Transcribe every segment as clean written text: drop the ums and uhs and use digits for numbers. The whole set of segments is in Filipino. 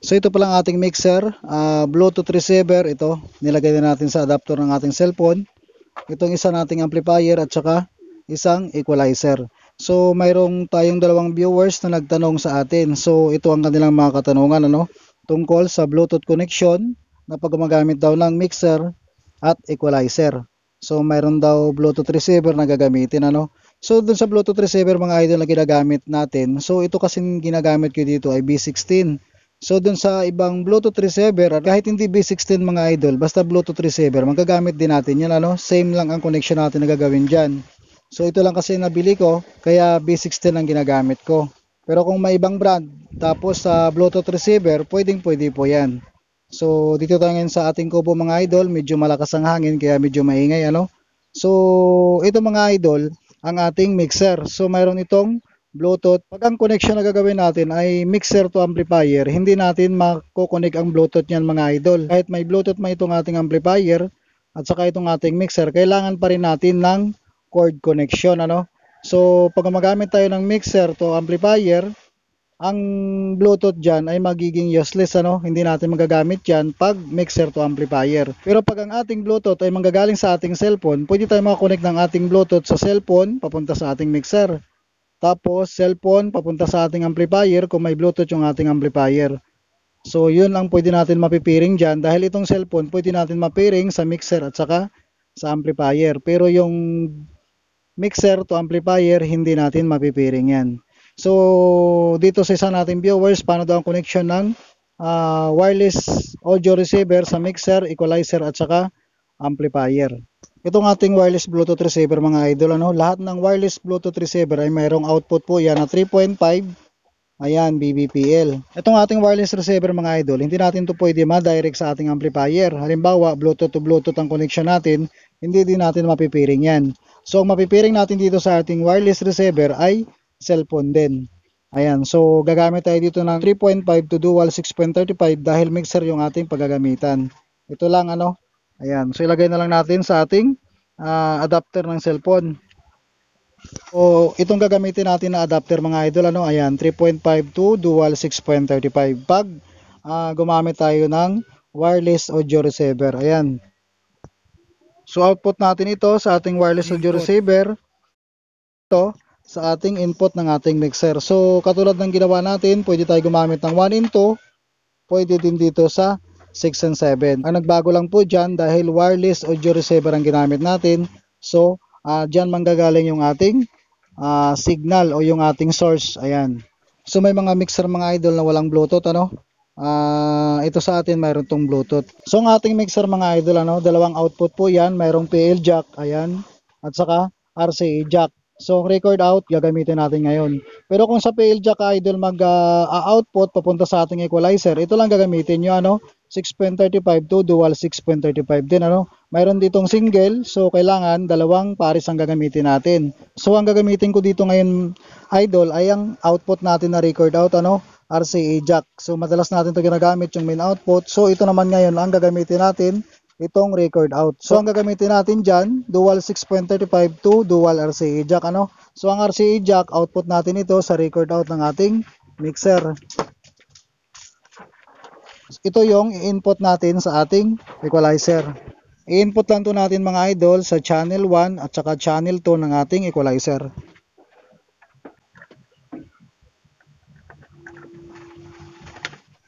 So ito palang ating mixer, Bluetooth receiver, ito nilagay na natin sa adapter ng ating cellphone. Itong isa nating amplifier at saka isang equalizer. So mayroong tayong dalawang viewers na nagtanong sa atin. So ito ang kanilang mga katanungan tungkol sa Bluetooth connection na pag gumagamit daw ng mixer at equalizer. So mayroon daw Bluetooth receiver na gagamitin So dun sa Bluetooth receiver mga idol na ginagamit natin, so ito kasi ginagamit ko dito ay B16. So dun sa ibang Bluetooth receiver, kahit hindi B16 mga idol, basta Bluetooth receiver, magagamit din natin yan Same lang ang connection natin na gagawin dyan. So ito lang kasi nabili ko, kaya B16 ang ginagamit ko. Pero kung may ibang brand, tapos sa Bluetooth receiver, pwede po yan. So dito tayo ngayon sa ating kubo mga idol, medyo malakas ang hangin kaya medyo maingay So ito mga idol, ang ating mixer. So mayroon itong Bluetooth. Pag ang connection na gagawin natin ay mixer to amplifier, hindi natin makukonek ang Bluetooth niyan mga idol. Kahit may Bluetooth may itong ating amplifier at saka itong ating mixer, kailangan pa rin natin ng cord connection So pag magamit tayo ng mixer to amplifier, ang Bluetooth dyan ay magiging useless Hindi natin magagamit yan pag mixer to amplifier. Pero pag ang ating Bluetooth ay manggagaling sa ating cellphone, pwede tayo makakonect ng ating Bluetooth sa cellphone papunta sa ating mixer. Tapos cellphone papunta sa ating amplifier kung may Bluetooth yung ating amplifier. So yun lang pwede natin mapipiring dyan, dahil itong cellphone pwede natin mapiring sa mixer at saka sa amplifier. Pero yung mixer to amplifier hindi natin mapipiring yan. So dito sa isa nating viewers, paano daw ang connection ng wireless audio receiver sa mixer, equalizer at saka amplifier. Itong ating wireless Bluetooth receiver mga idol lahat ng wireless Bluetooth receiver ay mayroong output po yan na 3.5, ayan, BBPL. Itong ating wireless receiver mga idol, hindi natin to pwede ma-direct sa ating amplifier. Halimbawa Bluetooth to Bluetooth ang connection natin, hindi din natin mapipiring yan. So ang mapipiring natin dito sa ating wireless receiver ay cellphone din. Ayan, so gagamit tayo dito ng 3.5 to dual 6.35 dahil mixer yung ating paggagamitan. Ito lang Ayan, so ilagay na lang natin sa ating adapter ng cellphone. So itong gagamitin natin na adapter mga idol ayan, 3.5 to dual 6.35 pag gumamit tayo ng wireless audio receiver. Ayan. So output natin ito sa ating wireless audio receiver. Ito sa ating input ng ating mixer. So katulad ng ginawa natin, pwede tayo gumamit ng 1 into, pwede din dito sa 6 and 7. Ang nagbago lang po dyan dahil wireless audio receiver ang ginamit natin. So dyan manggagaling yung ating signal o yung ating source. Ayan. So may mga mixer mga idol na walang Bluetooth ito sa atin mayroon tong Bluetooth. So ang ating mixer mga idol dalawang output po yan. Mayroong PL jack, ayan, at saka RCA jack. So record out gagamitin natin ngayon. Pero kung sa PL jack idol mag-output papunta sa ating equalizer, ito lang gagamitin nyo 6.35 to dual 6.35 din Mayroon ditong single, so kailangan dalawang pares ang gagamitin natin. So ang gagamitin ko dito ngayon idol ay ang output natin na record out RCA jack. So madalas natin ito ginagamit yung main output. So ito naman ngayon ang gagamitin natin, itong record out. So ang gagamitin natin dyan, dual 6.35 to dual RCA jack So ang RCA jack, output natin ito sa record out ng ating mixer. Ito yung i-input natin sa ating equalizer. I-input lang to natin mga idol sa channel 1 at saka channel 2 ng ating equalizer.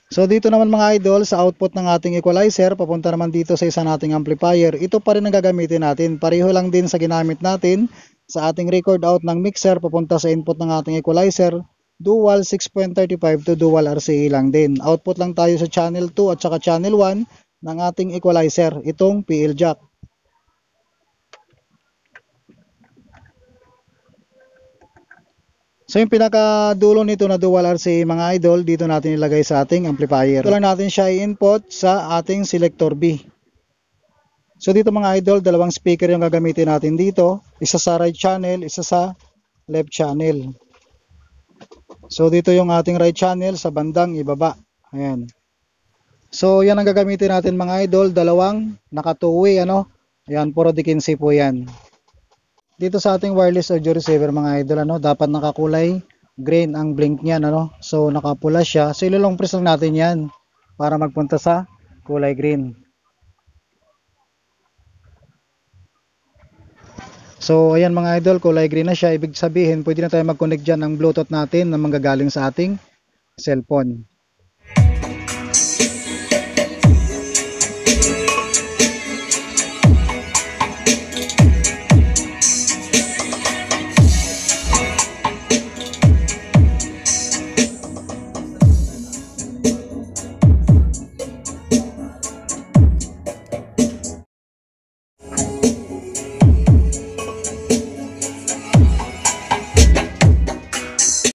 So dito naman mga idol, sa output ng ating equalizer, papunta naman dito sa isa nating amplifier. Ito pa rin ang gagamitin natin. Pareho lang din sa ginamit natin sa ating record out ng mixer, papunta sa input ng ating equalizer. Dual 6.35 to dual RCA lang din. Output lang tayo sa channel 2 at saka channel 1 ng ating equalizer, itong PL jack. So yung pinakadulo nito na dual RCA mga idol, dito natin ilagay sa ating amplifier. Ito lang natin siya i-input sa ating selector B. So dito mga idol, dalawang speaker yung gagamitin natin dito. Isa sa right channel, isa sa left channel. So dito yung ating right channel sa bandang ibaba. Ayan. So yan ang gagamitin natin mga idol, dalawang naka two-way Ayan, puro D15 po yan. Dito sa ating wireless audio receiver mga idol dapat nakakulay green ang blink niyan So nakapula siya. So ilolong press lang natin yan. para magpunta sa kulay green. So ayan mga idol, kulay green na siya. Ibig sabihin pwede na tayo mag-connect dyan ng Bluetooth natin na manggagaling sa ating cellphone.